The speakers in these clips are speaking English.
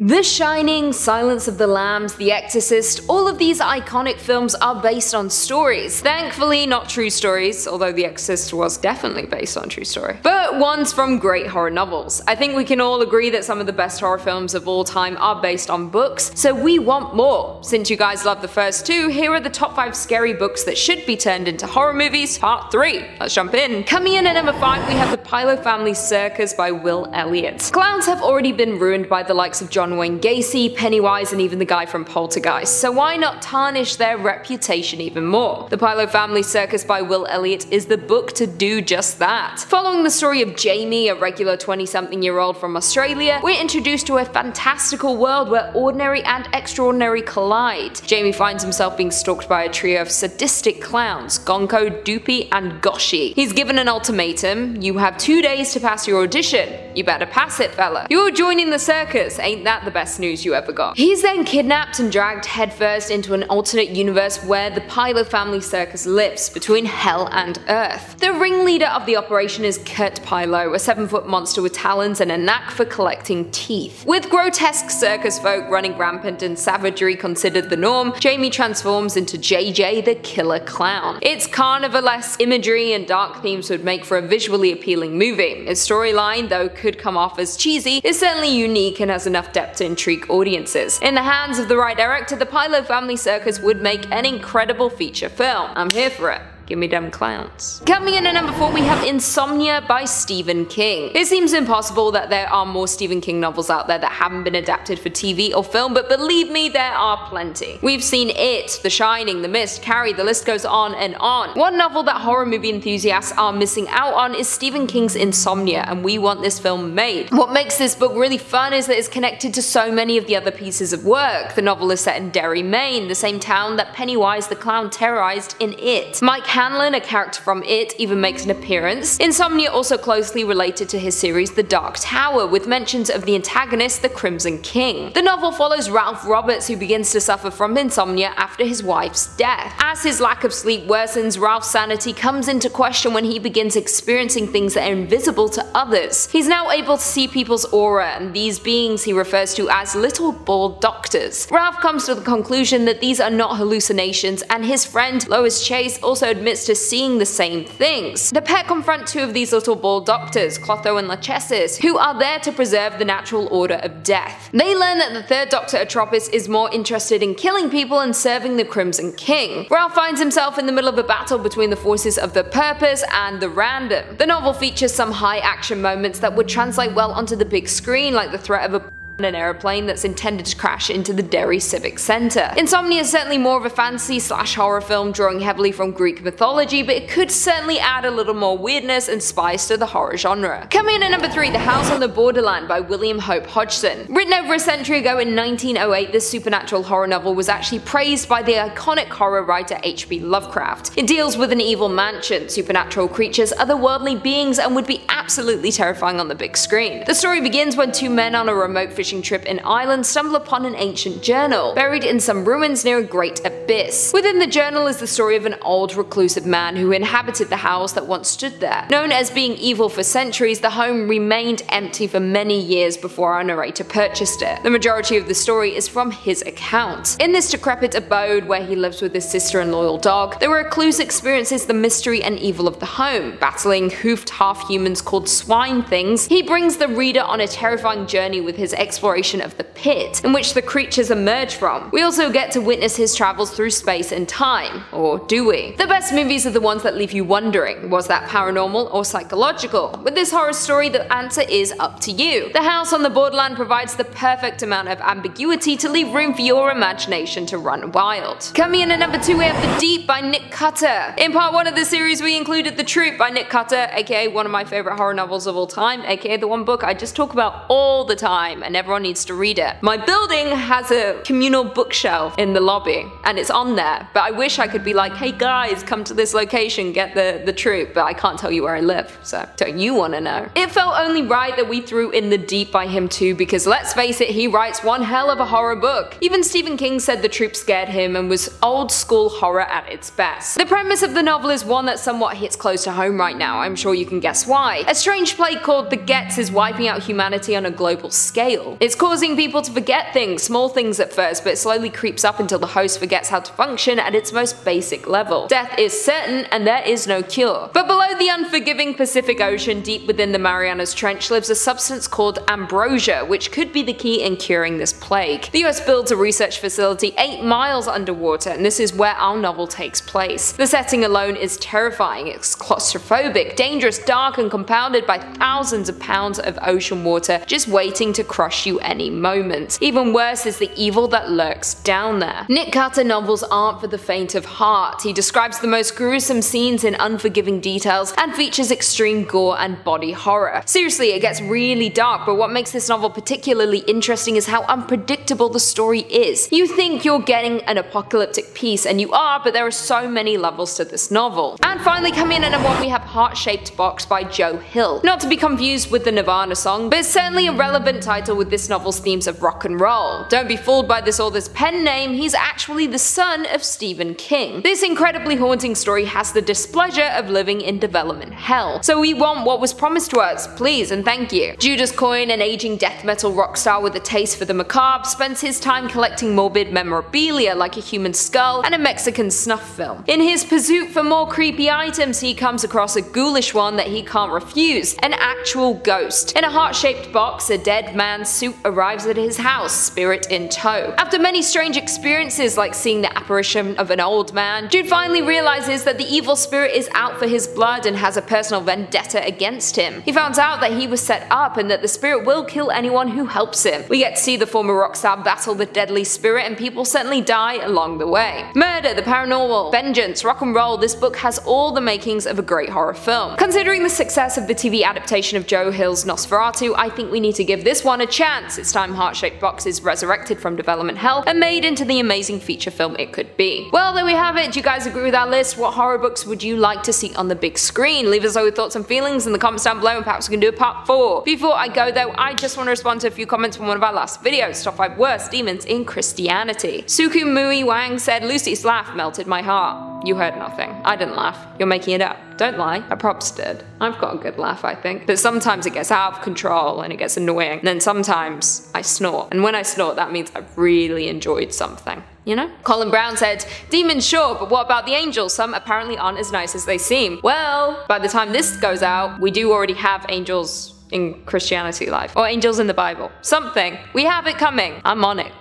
The Shining, Silence of the Lambs, The Exorcist, all of these iconic films are based on stories. Thankfully not true stories, although The Exorcist was definitely based on a true story, but ones from great horror novels. I think we can all agree that some of the best horror films of all time are based on books, so we want more. Since you guys love the first two, here are the top 5 scary books that should be turned into horror movies, part 3. Let's jump in. Coming in at number 5, we have the Pilo family Circus by Will Elliott. Clowns have already been ruined by the likes of John Wayne Gacy, Pennywise, and even the guy from Poltergeist, so why not tarnish their reputation even more? The Pilo family Circus by Will Elliott is the book to do just that. Following the story of Jamie, a regular 20-something-year-old from Australia, we're introduced to a fantastical world where ordinary and extraordinary collide. Jamie finds himself being stalked by a trio of sadistic clowns, Gonko, Doopy, and Goshi. He's given an ultimatum: you have 2 days to pass your audition. You better pass it, fella. You're joining the circus, ain't that the best news you ever got? He's then kidnapped and dragged headfirst into an alternate universe where the Pilo family circus lives, between hell and earth. The ringleader of the operation is Kurt Pilo, a 7-foot monster with talons and a knack for collecting teeth. With grotesque circus folk running rampant and savagery considered the norm, Jamie transforms into JJ the Killer Clown. Its carnivalesque imagery and dark themes would make for a visually appealing movie. Its storyline, though could come off as cheesy, is certainly unique and has enough depth to intrigue audiences. In the hands of the right director, the Pilo family circus would make an incredible feature film. I'm here for it. Give me them clowns. Coming in at number 4, we have Insomnia by Stephen King. It seems impossible that there are more Stephen King novels out there that haven't been adapted for TV or film, but believe me, there are plenty. We've seen It, The Shining, The Mist, Carrie, the list goes on and on. One novel that horror movie enthusiasts are missing out on is Stephen King's Insomnia, and we want this film made. What makes this book really fun is that it's connected to so many of the other pieces of work. The novel is set in Derry, Maine, the same town that Pennywise the clown terrorized in It. Mike Hanlon, a character from It, even makes an appearance. Insomnia also closely related to his series The Dark Tower, with mentions of the antagonist, the Crimson King. The novel follows Ralph Roberts, who begins to suffer from insomnia after his wife's death. As his lack of sleep worsens, Ralph's sanity comes into question when he begins experiencing things that are invisible to others. He's now able to see people's aura, and these beings he refers to as little bald doctors. Ralph comes to the conclusion that these are not hallucinations, and his friend Lois Chase also admits to seeing the same things. The pair confront 2 of these little bald doctors, Clotho and Lachesis, who are there to preserve the natural order of death. They learn that the 3rd Doctor, Atropos, is more interested in killing people and serving the Crimson King. Ralph finds himself in the middle of a battle between the forces of the purpose and the random. The novel features some high action moments that would translate well onto the big screen, like the threat of an aeroplane that's intended to crash into the Derry Civic Centre. Insomnia is certainly more of a fantasy/horror film drawing heavily from Greek mythology, but it could certainly add a little more weirdness and spice to the horror genre. Coming in at number 3, The House on the Borderland by William Hope Hodgson. Written over a century ago in 1908, this supernatural horror novel was actually praised by the iconic horror writer H.P. Lovecraft. It deals with an evil mansion, supernatural creatures, otherworldly beings, and would be absolutely terrifying on the big screen. The story begins when 2 men on a remote fishing trip in Ireland stumble upon an ancient journal, buried in some ruins near a great abyss. Within the journal is the story of an old reclusive man who inhabited the house that once stood there. Known as being evil for centuries, the home remained empty for many years before our narrator purchased it. The majority of the story is from his account. In this decrepit abode where he lives with his sister and loyal dog, the recluse experiences the mystery and evil of the home. Battling hoofed half-humans called swine things, he brings the reader on a terrifying journey with his exploration of the pit, in which the creatures emerge from. We also get to witness his travels through space and time. Or do we? The best movies are the ones that leave you wondering, was that paranormal or psychological? With this horror story, the answer is up to you. The House on the Borderland provides the perfect amount of ambiguity to leave room for your imagination to run wild. Coming in at number 2, we have The Deep by Nick Cutter. In part 1 of the series, we included The Troop by Nick Cutter, aka one of my favorite horror novels of all time, aka the one book I just talk about all the time, and everyone needs to read it. My building has a communal bookshelf in the lobby, and it's on there, but I wish I could be like, hey guys, come to this location, get the troop, but I can't tell you where I live, so don't you want to know? It felt only right that we threw in The Deep by him too, because let's face it, he writes one hell of a horror book. Even Stephen King said The Troop scared him and was old school horror at its best. The premise of the novel is one that somewhat hits close to home right now. I'm sure you can guess why. A strange plague called the Gets is wiping out humanity on a global scale. It's causing people to forget things, small things at first, but it slowly creeps up until the host forgets how to function at its most basic level. Death is certain and there is no cure. But below the unforgiving Pacific Ocean, deep within the Marianas Trench, lives a substance called ambrosia, which could be the key in curing this plague. The US builds a research facility 8 miles underwater, and this is where our novel takes place. The setting alone is terrifying. It's claustrophobic, dangerous, dark, and compounded by thousands of pounds of ocean water just waiting to crush you any moment. Even worse is the evil that lurks down there. Nick Carter novels aren't for the faint of heart. He describes the most gruesome scenes in unforgiving details and features extreme gore and body horror. Seriously, it gets really dark, but what makes this novel particularly interesting is how unpredictable the story is. You think you're getting an apocalyptic piece, and you are, but there are so many levels to this novel. And finally, coming in at number 1, we have Heart-Shaped Box by Joe Hill. Not to be confused with the Nirvana song, but it's certainly a relevant title with this novel's themes of rock and roll. Don't be fooled by this author's pen name, he's actually the son of Stephen King. This incredibly haunting story has the displeasure of living in development hell. So we want what was promised to us, please and thank you. Judas Coyne, an aging death metal rock star with a taste for the macabre, spends his time collecting morbid memorabilia like a human skull and a Mexican snuff film. In his pursuit for more creepy items, he comes across a ghoulish one that he can't refuse, an actual ghost. In a heart-shaped box, a dead man's suit arrives at his house, spirit in tow. After many strange experiences like seeing the apparition of an old man, Jude finally realizes that the evil spirit is out for his blood and has a personal vendetta against him. He finds out that he was set up and that the spirit will kill anyone who helps him. We get to see the former rock star battle the deadly spirit, and people certainly die along the way. Murder, the paranormal, vengeance, rock and roll, this book has all the makings of a great horror film. Considering the success of the TV adaptation of Joe Hill's Nosferatu, I think we need to give this one a chance. It's time Heart-Shaped Box is resurrected from development hell and made into the amazing feature film it could be. Well, there we have it. Do you guys agree with our list? What horror books would you like to see on the big screen? Leave us all your thoughts and feelings in the comments down below, and perhaps we can do a part 4. Before I go though, I just want to respond to a few comments from one of our last videos, top 5 worst demons in Christianity. Suku Mui Wang said, Lucy's laugh melted my heart. You heard nothing. I didn't laugh. You're making it up. Don't lie. I props did. I've got a good laugh, I think. But sometimes it gets out of control and it gets annoying. And then sometimes I snort. And when I snort, that means I've really enjoyed something. You know? Colin Brown said, demons sure, but what about the angels? Some apparently aren't as nice as they seem. Well, by the time this goes out, we do already have angels in Christianity life. Or angels in the Bible. Something. We have it coming. I'm on it.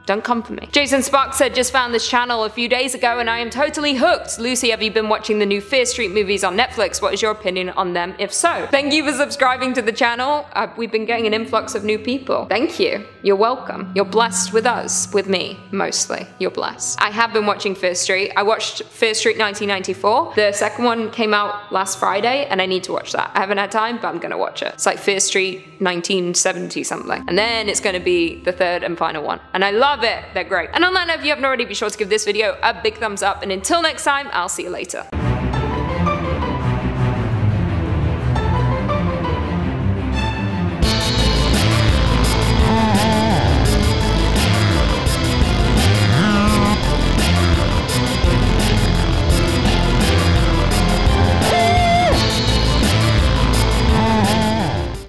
Don't come for me. Jason Sparks said, just found this channel a few days ago and I am totally hooked. Lucy, have you been watching the new Fear Street movies on Netflix? What is your opinion on them, if so? Thank you for subscribing to the channel. We've been getting an influx of new people. Thank you. You're welcome. You're blessed with us. With me, mostly. You're blessed. I have been watching Fear Street. I watched Fear Street 1994. The second one came out last Friday and I need to watch that. I haven't had time, but I'm gonna watch it. It's like Fear Street 1970 something. And then it's gonna be the third and final one. And I love it. They're great. And on that note, if you haven't already, be sure to give this video a big thumbs up. And until next time, I'll see you later.